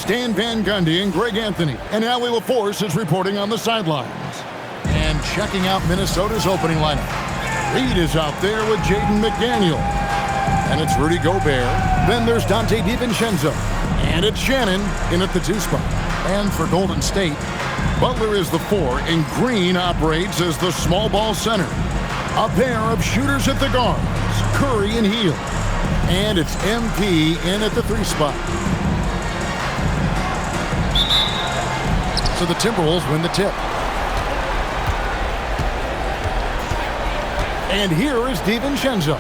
Stan Van Gundy and Greg Anthony. And Allie LaForce is reporting on the sidelines. And checking out Minnesota's opening lineup. Reed is out there with Jaden McDaniel. And it's Rudy Gobert. Then there's Dante DiVincenzo. And it's Shannon in at the 2 spot. And for Golden State, Butler is the 4, and Green operates as the small ball center. A pair of shooters at the guards, Curry and Hield. And it's MP in at the 3 spot. So the Timberwolves win the tip. And here is DiVincenzo.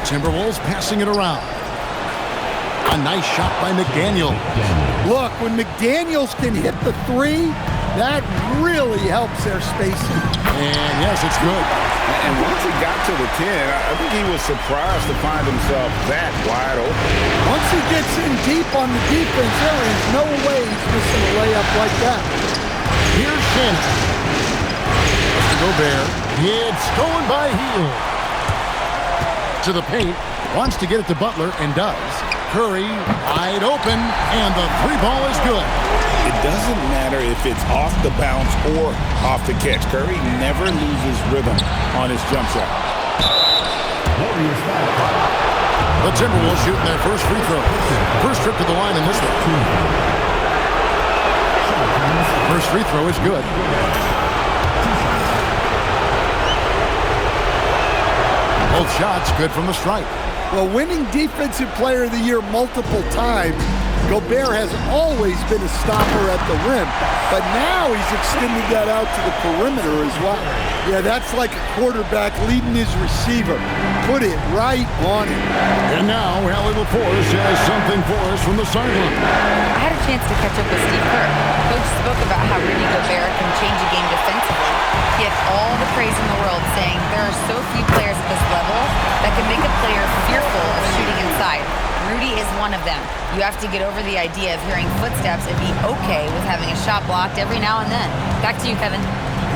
Timberwolves passing it around. A nice shot by McDaniel. Look, when McDaniels can hit the 3, that really helps their spacing. And yes, it's good. And once he got to the 10, I think he was surprised to find himself that wide open. Once he gets in deep on the defense, there is no way he's missing a layup like that. Here's Shannon. To Gobert. It's stolen by Hield. To the paint. Wants to get it to Butler and does. Curry wide open, and the 3 ball is good. It doesn't matter if it's off the bounce or off the catch. Curry never loses rhythm on his jump shot. The Timberwolves shooting their first free throw. First trip to the line in this one. First free throw is good. Both shots good from the stripe. Well, winning Defensive Player of the Year multiple times, Gobert has always been a stopper at the rim, but now he's extended that out to the perimeter as well. Yeah, that's like a quarterback leading his receiver. Put it right on him. And now, Allie LaForce has something for us from the sideline. I had a chance to catch up with Steve Kerr. Coach spoke about how Rudy Gobert can change a game defensively. He had all the praise in the world, saying there are so few players at this level that can make a player fearful of shooting inside. Rudy is one of them. You have to get over the idea of hearing footsteps and be okay with having a shot blocked every now and then. Back to you, Kevin.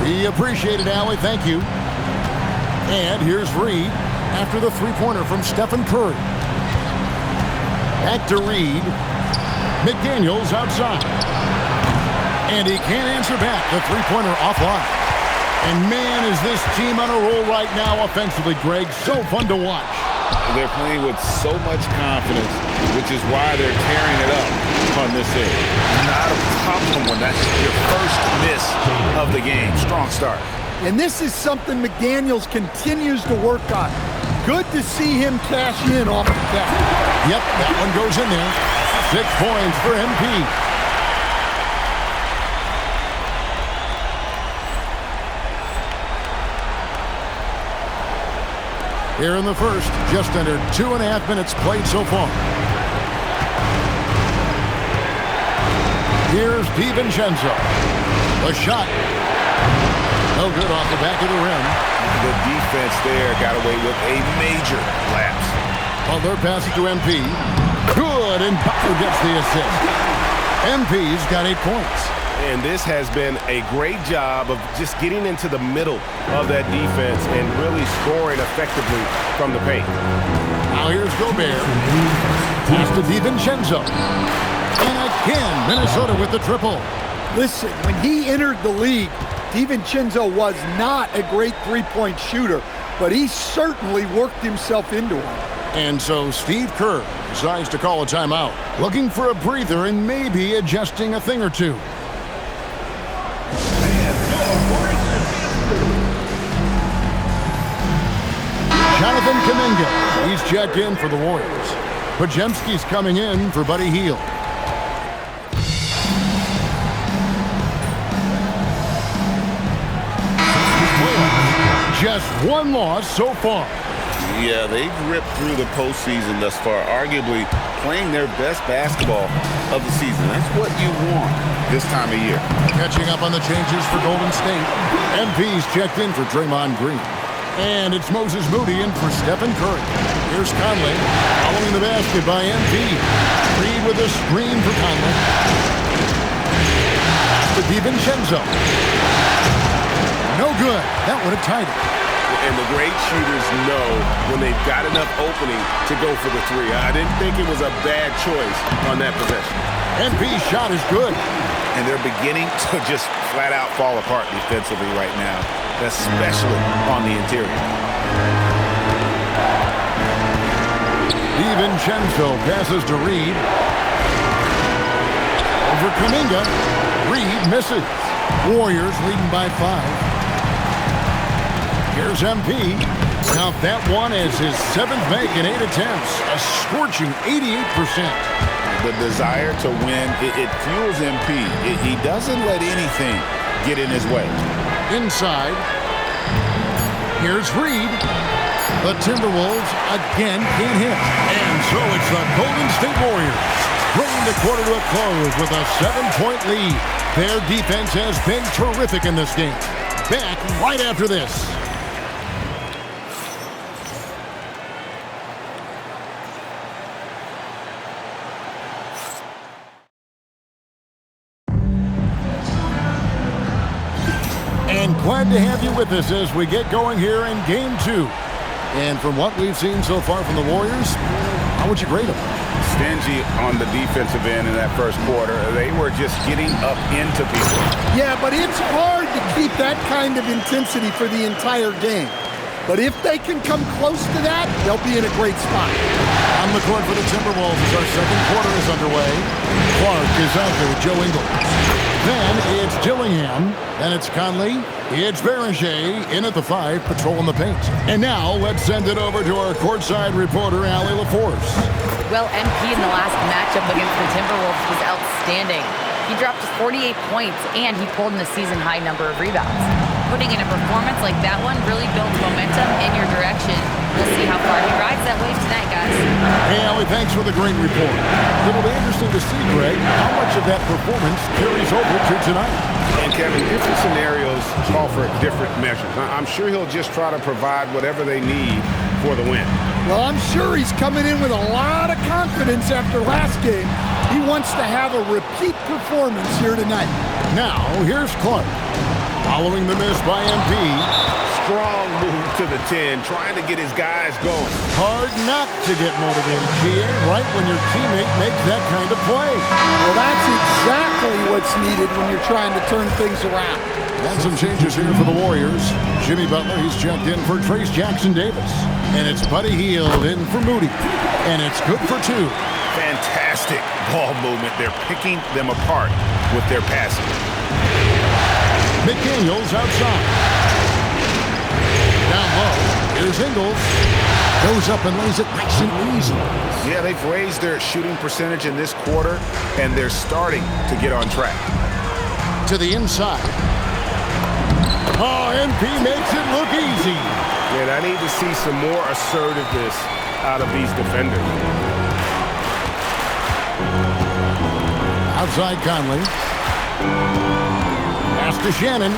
We appreciate it, Allie. Thank you. And here's Reed after the 3-pointer from Stephen Curry. Back to Reed. McDaniels outside. And he can't answer back. The 3-pointer offline. And man, is this team on a roll right now offensively, Greg. So fun to watch. They're playing with so much confidence, which is why they're tearing it up on this end. Not a problem when that's your first miss of the game. Strong start. And this is something McDaniels continues to work on. Good to see him cash in off the catch. Yep, that one goes in there. 6 points for MP. Here in the first, just under 2.5 minutes played so far. Here's DiVincenzo. A shot. No good off the back of the rim. The defense there got away with a major lapse. Butler passes to MP. Good, and Butler gets the assist. MP's got 8 points. And this has been a great job of just getting into the middle of that defense and really scoring effectively from the paint. Now here's Gobert. Pass to DiVincenzo. And again, Minnesota with the triple. Listen, when he entered the league, DiVincenzo was not a great three-point shooter, but he certainly worked himself into it. And so Steve Kerr decides to call a timeout, looking for a breather and maybe adjusting a thing or two. Jonathan Kuminga, he's checked in for the Warriors. Podziemski's coming in for Buddy Hield. Just one loss so far. Yeah, they've ripped through the postseason thus far, arguably playing their best basketball of the season. That's what you want this time of year. Catching up on the changes for Golden State. MP's checked in for Draymond Green. And it's Moses Moody in for Stephen Curry. Here's Conley following the basket by MP. Reed with a screen for Conley. To DiVincenzo. No good. That would have tied it. And the great shooters know when they've got enough opening to go for the three. I didn't think it was a bad choice on that possession. MP's shot is good. And they're beginning to just flat out fall apart defensively right now, especially on the interior. DiVincenzo passes to Reed. Over Kuminga. Reed misses. Warriors leading by 5. Here's MP. Count that one as his 7th make in 8 attempts. A scorching 88%. The desire to win, it fuels MP. He doesn't let anything get in his way. Inside. Here's Reed. The Timberwolves again can't hit. And so it's the Golden State Warriors bringing the quarter to a close with a 7-point lead. Their defense has been terrific in this game. Back right after this. And glad to have you with us as we get going here in Game 2. And from what we've seen so far from the Warriors, how would you grade them? Stingy on the defensive end in that first quarter. They were just getting up into people. Yeah, but it's hard to keep that kind of intensity for the entire game. But if they can come close to that, they'll be in a great spot. On the court for the Timberwolves as our second quarter is underway. Clark is out there with Joe Ingles. Then it's Dillingham, then it's Conley, it's Beringer in at the 5, patrolling the paint. And now let's send it over to our courtside reporter, Allie LaForce. Well, MP in the last matchup against the Timberwolves was outstanding. He dropped 48 points, and he pulled in a season-high number of rebounds. Putting in a performance like that one really builds momentum in your direction. We'll see how far he rides that wave tonight, guys. Hey, Allie, thanks for the great report. It'll be interesting to see, Greg, how much of that performance carries over to tonight. And, Kevin, different scenarios call for different measures. I'm sure he'll just try to provide whatever they need for the win. Well, I'm sure he's coming in with a lot of confidence after last game. He wants to have a repeat performance here tonight. Now, here's Clark. Following the miss by MP. Strong move to the 10, trying to get his guys going. Hard not to get motivated, GA, right when your teammate makes that kind of play. Well, that's exactly what's needed when you're trying to turn things around. And some changes here for the Warriors. Jimmy Butler, he's checked in for Trace Jackson-Davis. And it's Buddy Hield in for Moody. And it's good for 2. Fantastic ball movement. They're picking them apart with their passing. McDaniels outside. Down low, here's Ingles. Goes up and lays it nice and easy. Yeah, they've raised their shooting percentage in this quarter, and they're starting to get on track. To the inside. Oh, MP makes it look easy. And I need to see some more assertiveness out of these defenders. Outside Conley. Pass to Shannon.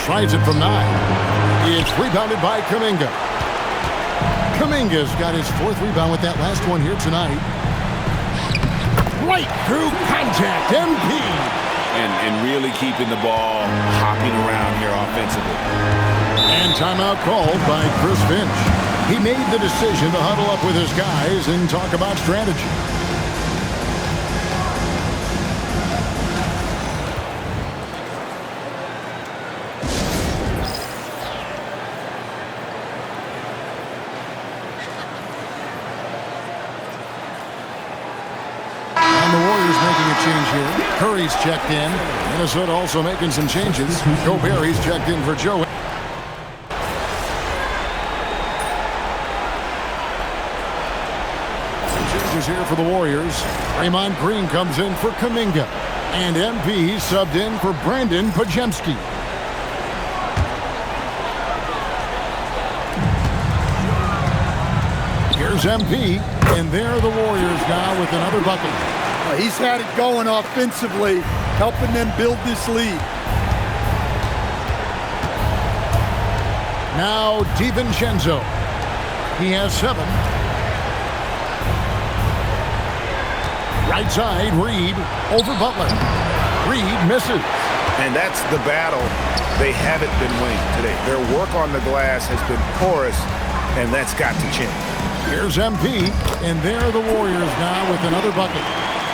Tries it from 9. It's rebounded by Kuminga. Kuminga's got his 4th rebound with that last one here tonight. Right through contact, MP. And really keeping the ball hopping around here offensively. And timeout called by Chris Finch. He made the decision to huddle up with his guys and talk about strategy. And the Warriors making a change here. Curry's checked in. Minnesota also making some changes. Gobert, he's checked in for Joe. Here for the Warriors. Draymond Green comes in for Kuminga. And MP subbed in for Brandon Pajemski. Here's MP. And there are the Warriors now with another bucket. Well, he's had it going offensively, helping them build this lead. Now DiVincenzo. He has 7. Right side, Reed over Butler. Reed misses. And that's the battle they haven't been winning today. Their work on the glass has been porous, and that's got to change. Here's MP, and there are the Warriors now with another bucket.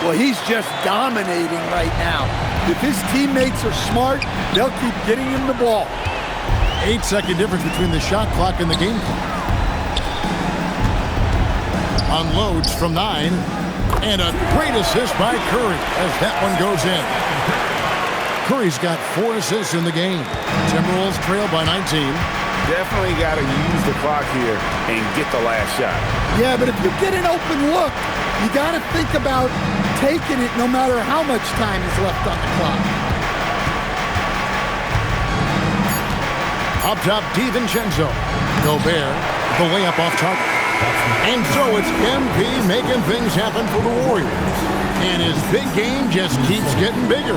Well, he's just dominating right now. If his teammates are smart, they'll keep getting him the ball. 8-second difference between the shot clock and the game clock. Unloads from 9. And a great assist by Curry as that one goes in. Curry's got 4 assists in the game. Timberwolves trail by 19. Definitely got to use the clock here and get the last shot. Yeah, but if you get an open look, you got to think about taking it no matter how much time is left on the clock. Up top, DiVincenzo. Gobert, the layup off target. And so it's MP making things happen for the Warriors. And his big game just keeps getting bigger.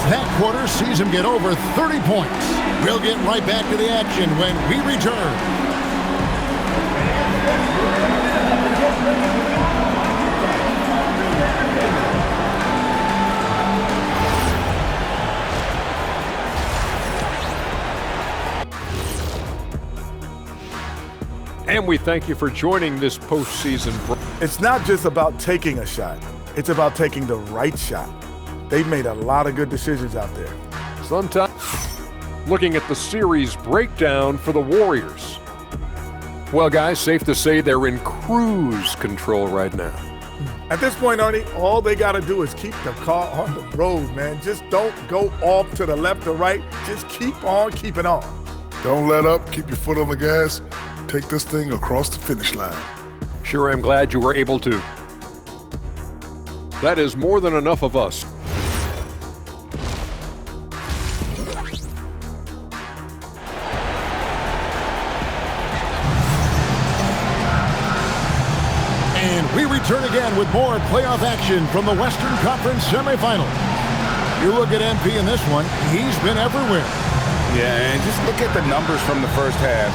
That quarter sees him get over 30 points. We'll get right back to the action when we return. And we thank you for joining this postseason. It's not just about taking a shot. It's about taking the right shot. They've made a lot of good decisions out there. Sometimes looking at the series breakdown for the Warriors. Well, guys, safe to say they're in cruise control right now. At this point, Arnie, all they got to do is keep the car on the road, man. Just don't go off to the left or right. Just keep on keeping on. Don't let up. Keep your foot on the gas. Take this thing across the finish line. Sure, I'm glad you were able to. That is more than enough of us. And we return again with more playoff action from the Western Conference semifinals. You look at MP in this one, he's been everywhere. Yeah, and just look at the numbers from the first half.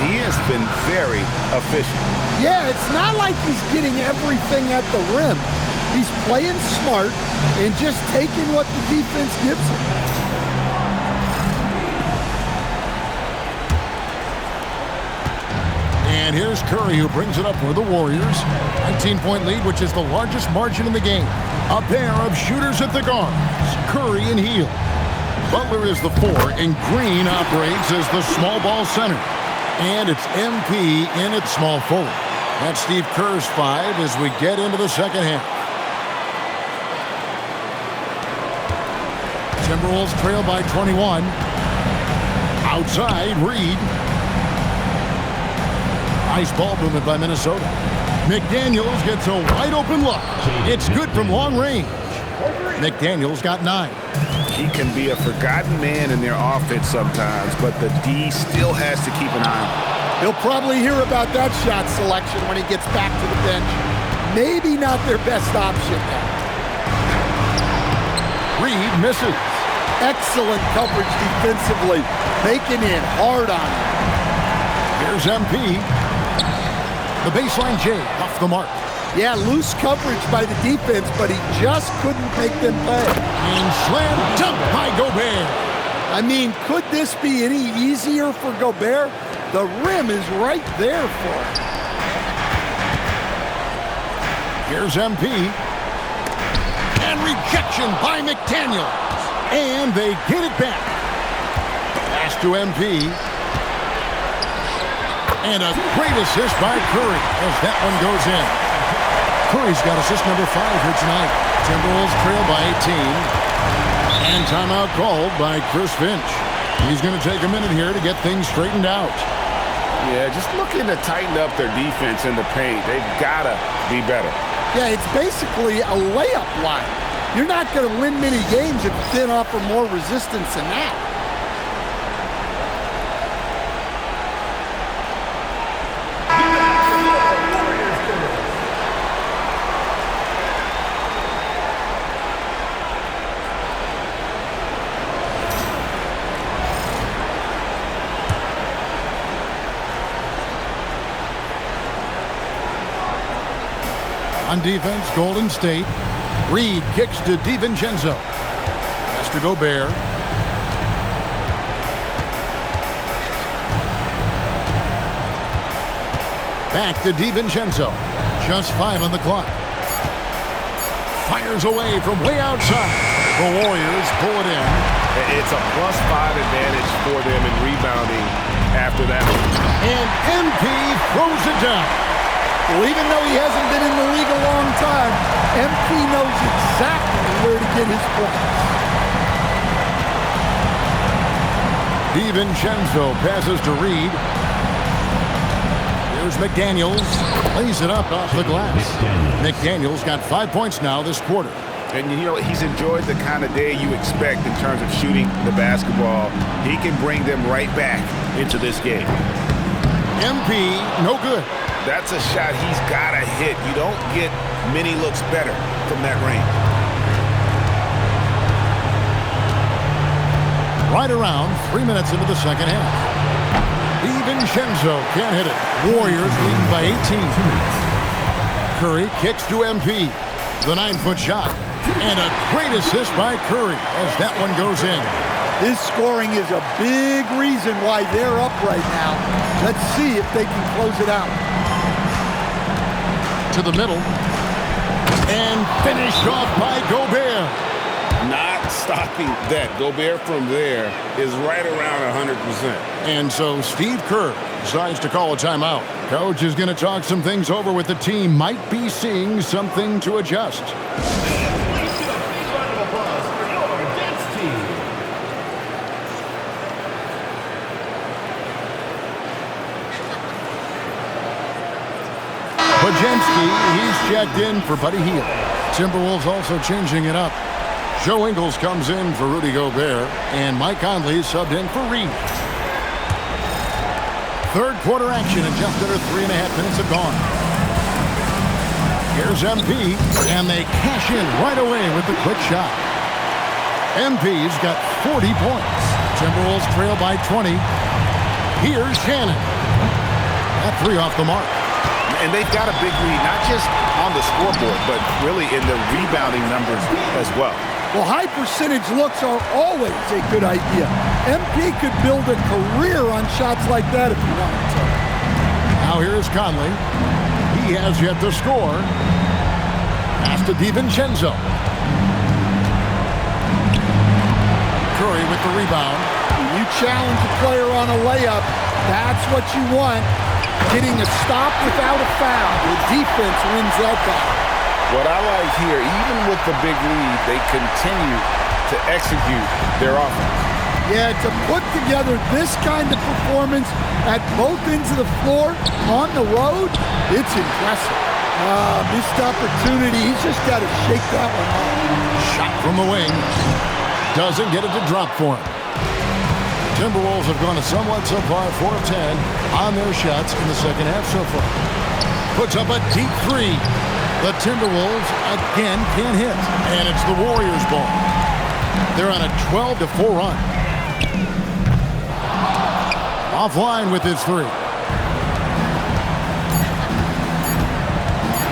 He has been very efficient. Yeah, it's not like he's getting everything at the rim. He's playing smart and just taking what the defense gives him. And here's Curry, who brings it up for the Warriors. 19-point lead, which is the largest margin in the game. A pair of shooters at the guards, Curry and Hield. Butler is the 4, and Green operates as the small ball center. And it's MP in at small forward. That's Steve Kerr's 5 as we get into the second half. Timberwolves trail by 21. Outside, Reed. Nice ball movement by Minnesota. McDaniels gets a wide open look. It's good from long range. McDaniels got 9. He can be a forgotten man in their offense sometimes, but the D still has to keep an eye on him. He'll probably hear about that shot selection when he gets back to the bench. Maybe not their best option now. Reed misses. Excellent coverage defensively, making it hard on him. Here's MP. The baseline J off the mark. Yeah, loose coverage by the defense, but he just couldn't make them pay. And slam dunk by Gobert. I mean, could this be any easier for Gobert? The rim is right there for him. Here's MP. And rejection by McDaniels. And they get it back. Pass to MP. And a great assist by Curry as that one goes in. Curry's got assist number 5 here tonight. Timberwolves trail by 18. And timeout called by Chris Finch. He's going to take a minute here to get things straightened out. Yeah, just looking to tighten up their defense in the paint. They've got to be better. Yeah, it's basically a layup line. You're not going to win many games if you didn't offer more resistance than that. On defense, Golden State. Reed kicks to DiVincenzo. Pass to Gobert. Back to DiVincenzo. Just 5 on the clock. Fires away from way outside. The Warriors pull it in. It's a +5 advantage for them in rebounding after that. And MP throws it down. Well, even though he hasn't been in the league a long time, MP knows exactly where to get his points. DiVincenzo passes to Reed. Here's McDaniels. Lays it up off the glass. McDaniels got 5 points now this quarter. And, you know, he's enjoyed the kind of day you expect in terms of shooting the basketball. He can bring them right back into this game. MP, no good. That's a shot he's got to hit. You don't get many looks better from that range. Right around 3 minutes into the second half. DiVincenzo can't hit it. Warriors leading by 18. Curry kicks to MP. The 9-foot shot. And a great assist by Curry as that one goes in. His scoring is a big reason why they're up right now. Let's see if they can close it out. To the middle. And finished off by Gobert. Not stopping that. Gobert from there is right around 100%. And so Steve Kerr decides to call a timeout. Coach is going to talk some things over with the team. Might be seeing something to adjust. Bajemski, he's checked in for Buddy Hield. Timberwolves also changing it up. Joe Ingles comes in for Rudy Gobert, and Mike Conley subbed in for Reed. Third quarter action in just under 3.5 minutes have gone. Here's MP, and they cash in right away with the quick shot. MP's got 40 points. Timberwolves trail by 20. Here's Shannon. That 3 off the mark. And they've got a big lead, not just on the scoreboard, but really in the rebounding numbers as well. Well, high percentage looks are always a good idea. MP could build a career on shots like that if he wanted to. Now here's Conley. He has yet to score. Pass to DiVincenzo. Curry with the rebound. When you challenge a player on a layup, that's what you want. Getting a stop without a foul. The defense wins that battle. What I like here, even with the big lead, they continue to execute their offense. Yeah, to put together this kind of performance at both ends of the floor on the road, it's impressive. Missed opportunity. He's just got to shake that one off. Shot from the wing. Doesn't get it to drop for him. Timberwolves have gone somewhat so far 4 of 10 on their shots in the second half so far. Puts up a deep 3. The Timberwolves again can't hit, and it's the Warriors' ball. They're on a 12-4 run. Offline with his 3.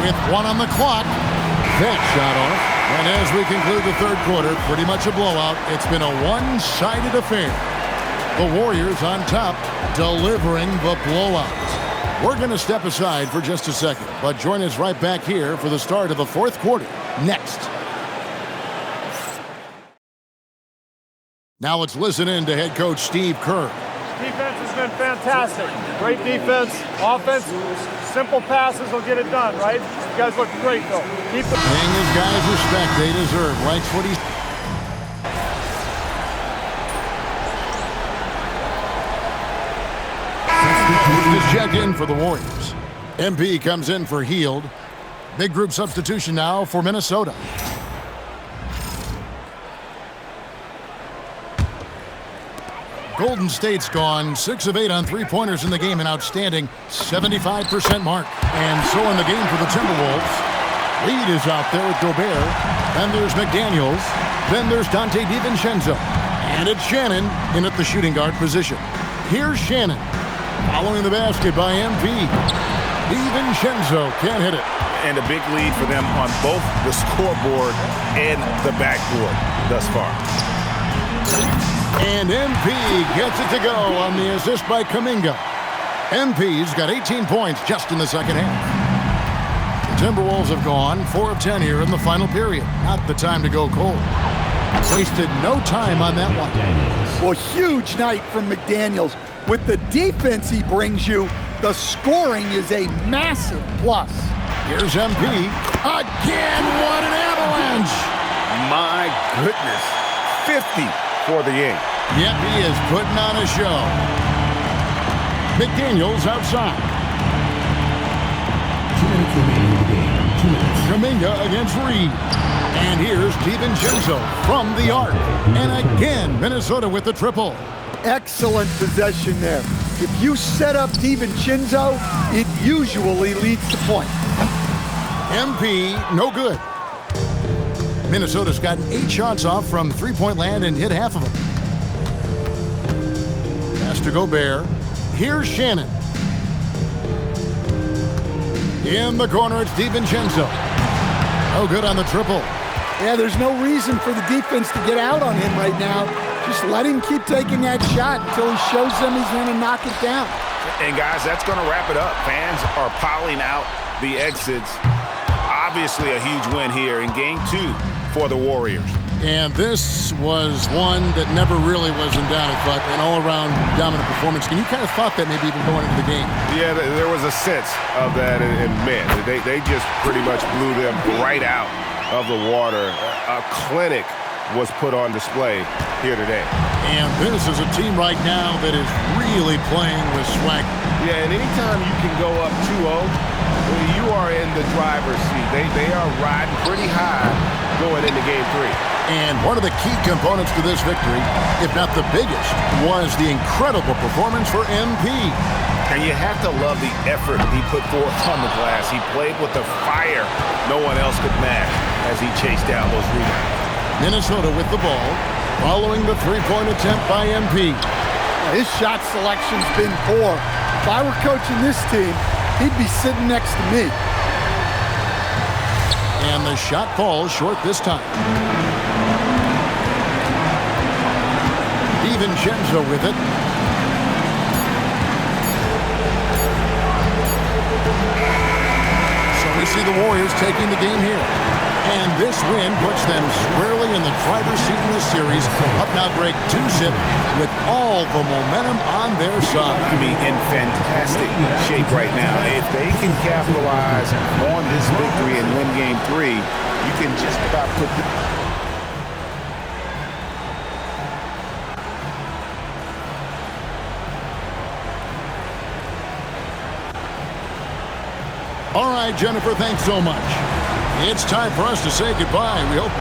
With 1 on the clock, that shot off. And as we conclude the third quarter, pretty much a blowout. It's been a one-sided affair. The Warriors on top, delivering the blowout. We're going to step aside for just a second, but join us right back here for the start of the fourth quarter next. Now let's listen in to head coach Steve Kerr. Defense has been fantastic. Great defense. Offense, simple passes will get it done, right? You guys look great, though. Keep the... Paying his guys respect they deserve. Likes what he's... Is checked in for the Warriors. MP comes in for Hield. Big group substitution now for Minnesota. Golden State's gone 6 of 8 on three-pointers in the game, an outstanding 75% mark. And so in the game for the Timberwolves, Reed is out there with Gobert. Then there's McDaniels. Then there's Dante DiVincenzo. And it's Shannon in at the shooting guard position. Here's Shannon. Following the basket by MP. DiVincenzo can't hit it. And a big lead for them on both the scoreboard and the backboard thus far. And MP gets it to go on the assist by Kuminga. MP's got 18 points just in the second half. The Timberwolves have gone 4 of 10 here in the final period. Not the time to go cold. Wasted no time on that one. Well, huge night from McDaniels. With the defense he brings you, the scoring is a massive plus. Here's MP. Again, what an avalanche! My goodness. 50 for the game. Yep, he is putting on a show. McDaniels outside. 2 minutes remaining in the game. 2 minutes. Kuminga against Reed. And here's DiVincenzo from the arc. And again, Minnesota with the triple. Excellent possession there. If you set up DiVincenzo, it usually leads to points. MP, no good. Minnesota's gotten 8 shots off from three-point land and hit half of them. Pass to Gobert. Here's Shannon. In the corner, it's DiVincenzo. No good on the triple. Yeah, there's no reason for the defense to get out on him right now. Just let him keep taking that shot until he shows them he's going to knock it down. And guys, that's going to wrap it up. Fans are piling out the exits. Obviously a huge win here in Game 2 for the Warriors. And this was one that never really was in doubt. I thought an all-around dominant performance. And you kind of thought that maybe even going into the game. Yeah, there was a sense of that, and man, they just pretty much blew them right out of the water. A clinic was put on display here today. And this is a team right now that is really playing with swag. Yeah, and anytime you can go up 2-0, you are in the driver's seat. They are riding pretty high going into Game 3. And one of the key components to this victory, if not the biggest, was the incredible performance for MP. And you have to love the effort he put forth on the glass. He played with the fire no one else could match as he chased down those rebounds. Minnesota with the ball, following the three-point attempt by MP. His shot selection's been poor. If I were coaching this team, he'd be sitting next to me. And the shot falls short this time. DiVincenzo with it. So we see the Warriors taking the game here. And this win puts them squarely in the driver's seat in this series. Up now break 2-zip with all the momentum on their side. I mean, in fantastic shape right now. If they can capitalize on this victory and win Game 3, you can just about put the... All right, Jennifer, thanks so much. It's time for us to say goodbye. We hope...